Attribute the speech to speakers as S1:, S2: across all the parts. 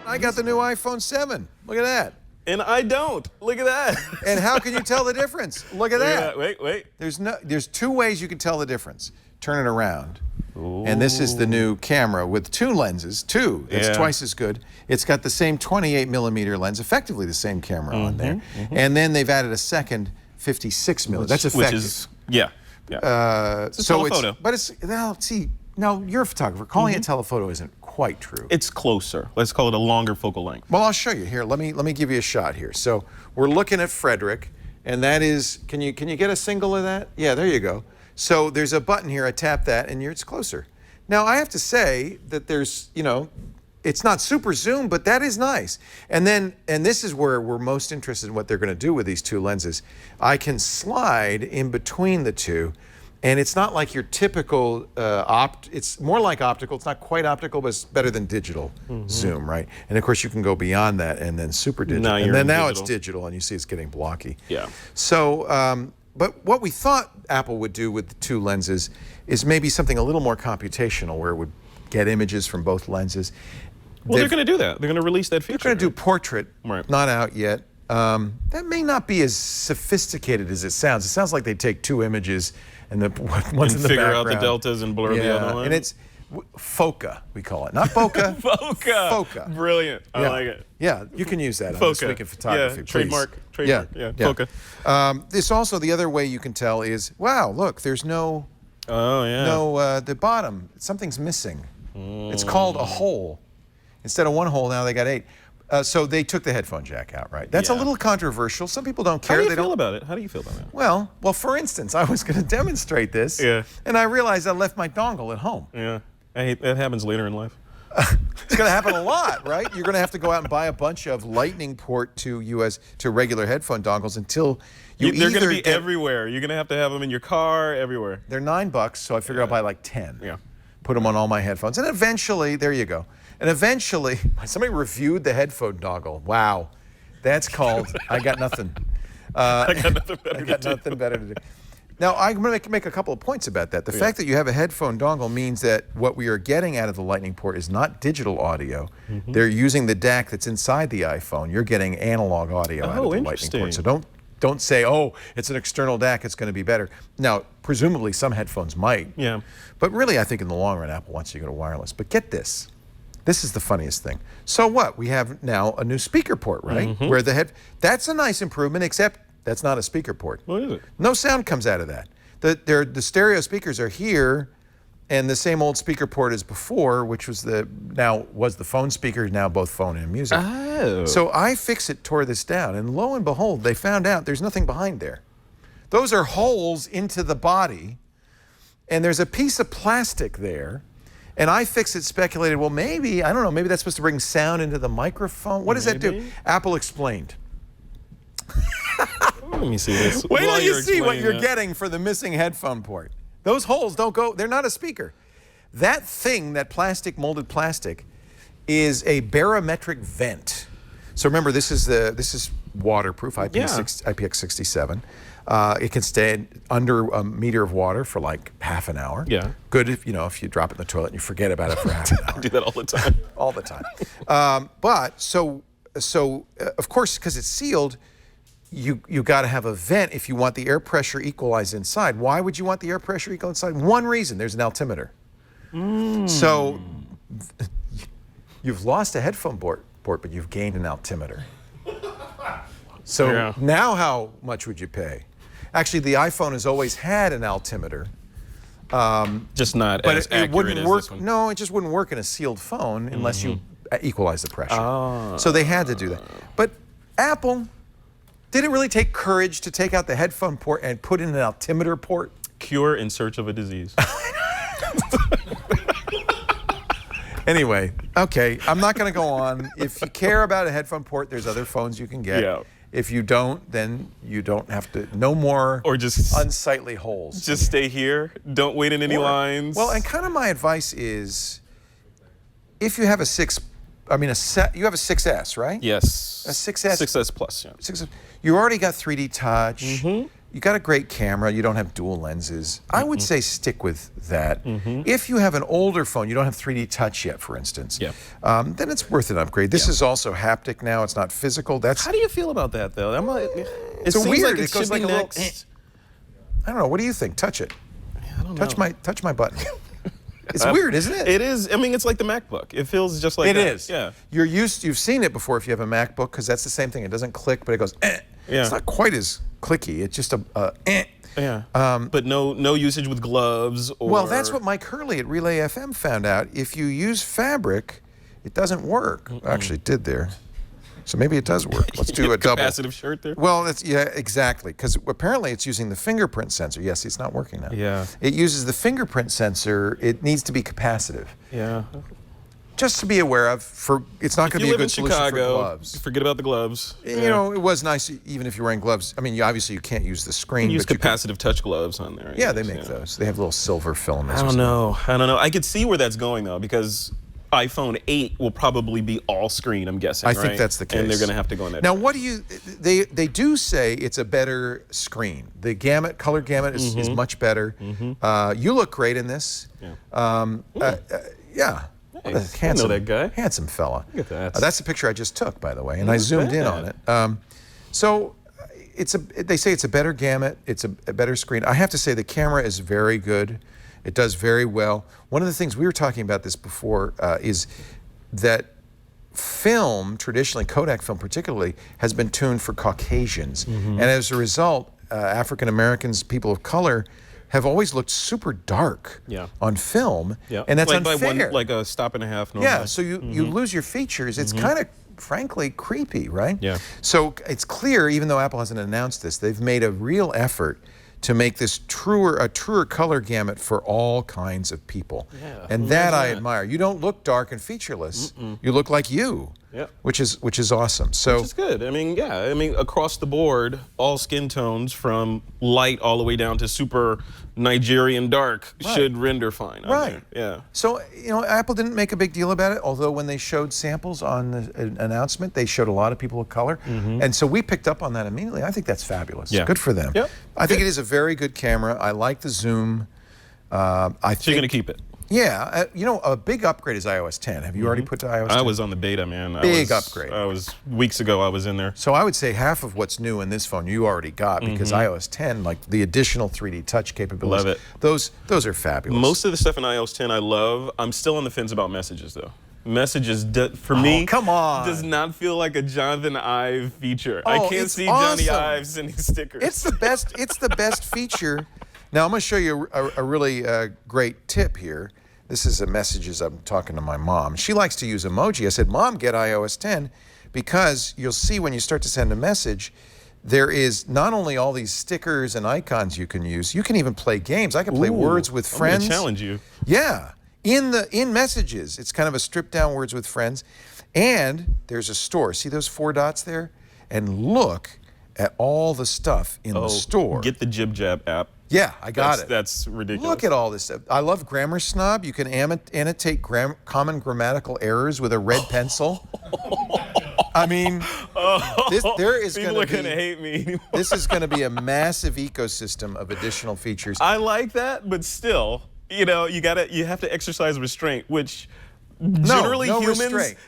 S1: I got the new iPhone 7. Look at that.
S2: And I don't. Look at that.
S1: And how can you tell the difference? Look at that.
S2: Wait.
S1: There's two ways you can tell the difference. Turn it around. Ooh. And this is the new camera with two lenses. It's twice as good. It's got the same 28mm lens, effectively the same camera on there. And then they've added a second 56mm. That's effective.
S2: Which is, yeah.
S1: It's a telephoto. Now you're a photographer. Calling it telephoto isn't quite true.
S2: It's closer. Let's call it a longer focal length.
S1: Well, I'll show you here. Let me give you a shot here. So we're looking at Frederick, and that is, can you get a single of that? Yeah, there you go. So there's a button here. I tap that, and it's closer. Now I have to say that there's, it's not super zoom, but that is nice. And this is where we're most interested in what they're going to do with these two lenses. I can slide in between the two. And it's not like your typical it's more like optical. It's not quite optical, but it's better than digital zoom, right? And of course you can go beyond that and then super digital. Now it's digital and you see it's getting blocky.
S2: Yeah.
S1: So, but what we thought Apple would do with the two lenses is maybe something a little more computational where it would get images from both lenses.
S2: Well, they're going to do that. They're going to release that feature.
S1: They're going to do portrait, not out yet. That may not be as sophisticated as it sounds. It sounds like they take two images and one's in the background.
S2: Figure out the deltas and blur the other one.
S1: And it's foca, we call it. Not bokeh.
S2: Foca. Brilliant. I like it.
S1: Yeah, you can use that on This Week in Photography.
S2: Yeah, trademark. Yeah, foca.
S1: This also, the other way you can tell is, wow, look, there's no, the bottom, something's missing. It's called a hole. Instead of one hole, now they got 8. So they took the headphone jack out, right? That's a little controversial. Some people don't care.
S2: How do you feel about it? How do you feel about it?
S1: Well, for instance, I was going to demonstrate this, and I realized I left my dongle at home.
S2: Yeah, that happens later in life.
S1: It's going to happen a lot, right? You're going to have to go out and buy a bunch of Lightning port to regular headphone dongles until they're going to be
S2: everywhere. You're going to have them in your car, everywhere.
S1: They're $9, so I figured I'll buy like 10. Yeah. Put them on all my headphones, and eventually, there you go. And eventually, somebody reviewed the headphone dongle. Wow, that's called I got nothing.
S2: I got nothing better
S1: to do. Now, I'm going to make a couple of points about that. The fact that you have a headphone dongle means that what we are getting out of the Lightning port is not digital audio. They're using the DAC that's inside the iPhone. You're getting analog audio out of the Lightning port. So don't say, oh, it's an external DAC, it's going to be better. Now, presumably some headphones might. Yeah. But really, I think in the long run, Apple wants you to go to wireless. But get this. This is the funniest thing. So what? We have now a new speaker port, right? Where that's a nice improvement, except that's not a speaker port.
S2: What is it?
S1: No sound comes out of that. The stereo speakers are here, and the same old speaker port as before, which was the phone speaker, now both phone and music.
S2: Oh.
S1: So iFixit tore this down, and lo and behold, they found out there's nothing behind there. Those are holes into the body, and there's a piece of plastic there. And iFixit speculated, well, maybe, I don't know, maybe that's supposed to bring sound into the microphone. What does that do? Apple explained.
S2: Let me see this.
S1: Wait till you see what you're getting for the missing headphone port. Those holes don't go, they're not a speaker. That thing, that plastic, molded plastic, is a barometric vent. So remember, this is waterproof, IPX67. It can stay under a meter of water for like half an hour.
S2: Yeah.
S1: Good if you drop it in the toilet and you forget about it for half an hour.
S2: I do that all the time.
S1: All the time. But so of course, because it's sealed, you got to have a vent if you want the air pressure equalized inside. Why would you want the air pressure equalized inside? One reason: there's an altimeter. So you've lost a headphone port, but you've gained an altimeter. So now how much would you pay? Actually, the iPhone has always had an altimeter.
S2: Just not as accurate as this one.
S1: No, it just wouldn't work in a sealed phone unless you equalize the pressure. So they had to do that. But Apple, did it really take courage to take out the headphone port and put in an altimeter port?
S2: Cure in search of a disease.
S1: Anyway, okay, I'm not going to go on. If you care about a headphone port, there's other phones you can get.
S2: Yeah.
S1: If you don't, then you don't have to. No more unsightly holes.
S2: Just stay here. Don't wait in any lines.
S1: Well, and kind of my advice is, if you have you have a 6S, right?
S2: Yes.
S1: A 6S.
S2: 6S Plus, yeah.
S1: 6S. You already got 3D touch. you got a great camera, you don't have dual lenses. I would say stick with that. If you have an older phone, you don't have 3D touch yet, for instance, then it's worth an upgrade. This is also haptic now, it's not physical.
S2: How do you feel about that, though?
S1: It's weird.
S2: Like it goes like a little,
S1: I don't know, what do you think? Touch it.
S2: I don't know.
S1: Touch my button. It's weird, isn't it?
S2: It is. I mean, it's like the MacBook. It feels just like
S1: that.
S2: It
S1: is.
S2: Yeah.
S1: You've seen it before if you have a MacBook, because that's the same thing. It doesn't click, but it goes, Yeah. It's not quite as clicky. It's just
S2: Yeah. But no usage with gloves or...
S1: Well, that's what Mike Hurley at Relay FM found out. If you use fabric, it doesn't work. Actually, it did there. So maybe it does work. Let's do a double.
S2: Capacitive shirt there?
S1: Well, exactly. Because apparently it's using the fingerprint sensor. Yes, it's not working now.
S2: Yeah.
S1: It uses the fingerprint sensor. It needs to be capacitive.
S2: Yeah.
S1: Just to be aware of. It's not going to be a good solution for gloves.
S2: Forget about the gloves.
S1: You know, it was nice even if you're wearing gloves. I mean, obviously you can't use the screen.
S2: You use capacitive touch gloves on there.
S1: Yeah, they make those. They have little silver filaments.
S2: I don't know. I could see where that's going though, because iPhone 8 will probably be all screen, I'm guessing.
S1: I think that's the case.
S2: And they're going to have to go in that.
S1: Now, what do you? They do say it's a better screen. The color gamut is much better. You look great in this. Yeah. Yeah.
S2: Nice. I know that guy.
S1: Handsome fella.
S2: Look at that.
S1: That's the picture I just took, by the way, and I zoomed in on it. So they say it's a better gamut. It's a better screen. I have to say the camera is very good. It does very well. One of the things we were talking about this before is that film, traditionally Kodak film particularly, has been tuned for Caucasians, and as a result, African Americans, people of color, have always looked super dark on film, and that's unfair.
S2: Like a stop and a half. Normally.
S1: Yeah, so you lose your features. It's kind of, frankly, creepy, right?
S2: Yeah.
S1: So it's clear, even though Apple hasn't announced this, they've made a real effort to make this a truer color gamut for all kinds of people.
S2: Yeah,
S1: and that I admire. You don't look dark and featureless. You look like you.
S2: Yep.
S1: Which is awesome. So
S2: which is good. I mean, yeah. I mean, across the board, all skin tones from light all the way down to super Nigerian dark should render fine.
S1: Right.
S2: Yeah.
S1: So, you know, Apple didn't make a big deal about it, although when they showed samples on the announcement, they showed a lot of people of color. And so we picked up on that immediately. I think that's fabulous.
S2: Yeah.
S1: Good for them.
S2: Yep.
S1: I think it is a very good camera. I like the zoom.
S2: So you're going to keep it?
S1: Yeah, you know, a big upgrade is iOS 10. Have you already put to iOS 10?
S2: I was on the beta, man.
S1: Big upgrade.
S2: Weeks ago, I was in there.
S1: So I would say half of what's new in this phone you already got, because iOS 10, like the additional 3D touch capabilities,
S2: love it.
S1: Those are fabulous.
S2: Most of the stuff in iOS 10 I love. I'm still on the fence about messages, though. Messages, for me,
S1: come on,
S2: does not feel like a Jonathan Ive feature. I can't see Johnny Ive sending stickers.
S1: It's the best. It's the best feature. Now I'm going to show you a really great tip here. This is a messages. I'm talking to my mom. She likes to use emoji. I said, Mom, get iOS 10, because you'll see when you start to send a message, there is not only all these stickers and icons you can use, you can even play games. I can play words with friends.
S2: I'm gonna challenge you.
S1: Yeah. In messages, it's kind of a stripped down words with friends. And there's a store. See those 4 dots there? And look at all the stuff in the store.
S2: Get the Jib Jab app.
S1: Yeah, I got it.
S2: That's ridiculous.
S1: Look at all this stuff. I love Grammar Snob. You can annotate common grammatical errors with a red pencil. I mean, there is
S2: people are going to hate me.
S1: This is going to be a massive ecosystem of additional features.
S2: I like that, but still, you know, you have to exercise restraint, which generally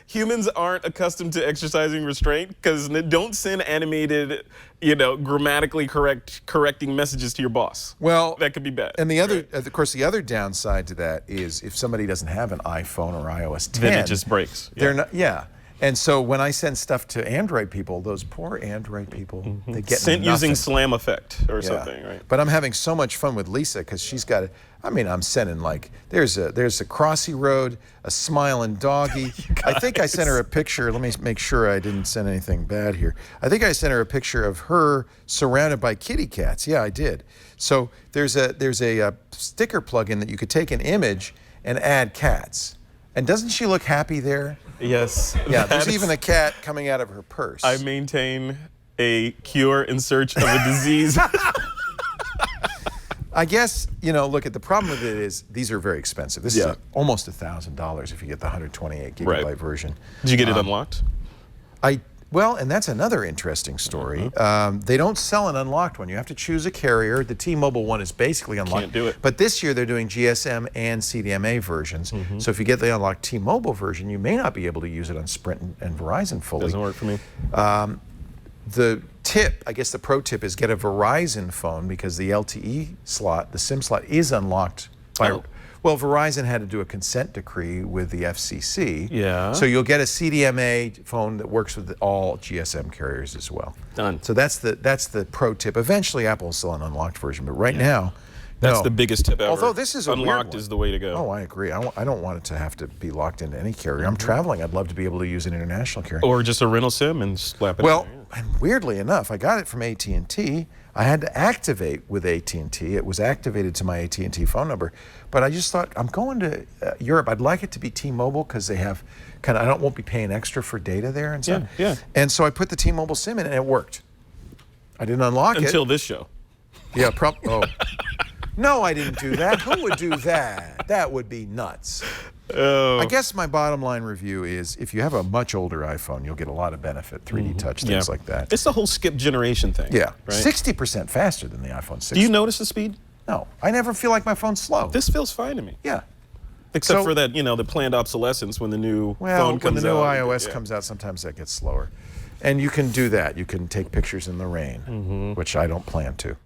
S2: humans aren't accustomed to exercising restraint, because don't send animated, you know, grammatically correcting messages to your boss.
S1: Well,
S2: that could be bad.
S1: And the other, of course, the other downside to that is if somebody doesn't have an iPhone or iOS 10,
S2: then it just breaks.
S1: They're not. Yeah. And so when I send stuff to Android people, those poor Android people, they get
S2: sent
S1: nothing.
S2: using Slam Effect or something, right?
S1: But I'm having so much fun with Lisa, because she's got it. I mean, I'm sending like there's a Crossy Road, a smiling doggy. I think I sent her a picture. Let me make sure I didn't send anything bad here. I think I sent her a picture of her surrounded by kitty cats. Yeah, I did. So there's a sticker plugin that you could take an image and add cats. And doesn't she look happy there?
S2: Yes.
S1: Yeah, there's even a cat coming out of her purse.
S2: I maintain a cure in search of a disease.
S1: I guess, you know, look, at the problem with it is these are very expensive. This is almost $1,000 if you get the 128 gigabyte version.
S2: Did you get it unlocked?
S1: Well, and that's another interesting story. They don't sell an unlocked one. You have to choose a carrier. The T-Mobile one is basically unlocked.
S2: Can't do it.
S1: But this year they're doing GSM and CDMA versions. So if you get the unlocked T-Mobile version, you may not be able to use it on Sprint and Verizon fully.
S2: Doesn't work for me.
S1: The tip, I guess the pro tip, is get a Verizon phone because the LTE slot, the SIM slot, is unlocked by. Well, Verizon had to do a consent decree with the FCC.
S2: Yeah.
S1: So you'll get a CDMA phone that works with all GSM carriers as well.
S2: Done.
S1: So that's the pro tip. Eventually, Apple will sell an unlocked version, but right now,
S2: That's
S1: no.
S2: the biggest tip ever.
S1: Although this is a weird
S2: unlocked
S1: one.
S2: is the way to go.
S1: Oh, I agree. I don't want it to have to be locked into any carrier. I'm traveling. I'd love to be able to use an international carrier.
S2: Or just a rental SIM and slap it.
S1: Well,
S2: in there.
S1: and weirdly enough, I got it from AT&T. I had to activate with AT&T. It was activated to my AT&T phone number, but I just thought I'm going to Europe. I'd like it to be T-Mobile because they have won't be paying extra for data there and stuff.
S2: Yeah.
S1: And so I put the T-Mobile SIM in and it worked. I didn't unlock it
S2: Until this show.
S1: Yeah, No, I didn't do that. Who would do that? That would be nuts. I guess my bottom line review is if you have a much older iPhone, you'll get a lot of benefit, 3D touch, things like that.
S2: It's the whole skip generation thing.
S1: Yeah,
S2: Right?
S1: 60% faster than the iPhone 6.
S2: Do you notice the speed?
S1: No, I never feel like my phone's slow.
S2: This feels fine to me.
S1: Yeah.
S2: Except
S1: So-
S2: for that, the planned obsolescence when the new phone comes out.
S1: when the new iOS comes out, sometimes that gets slower. And you can do that. You can take pictures in the rain, which I don't plan to.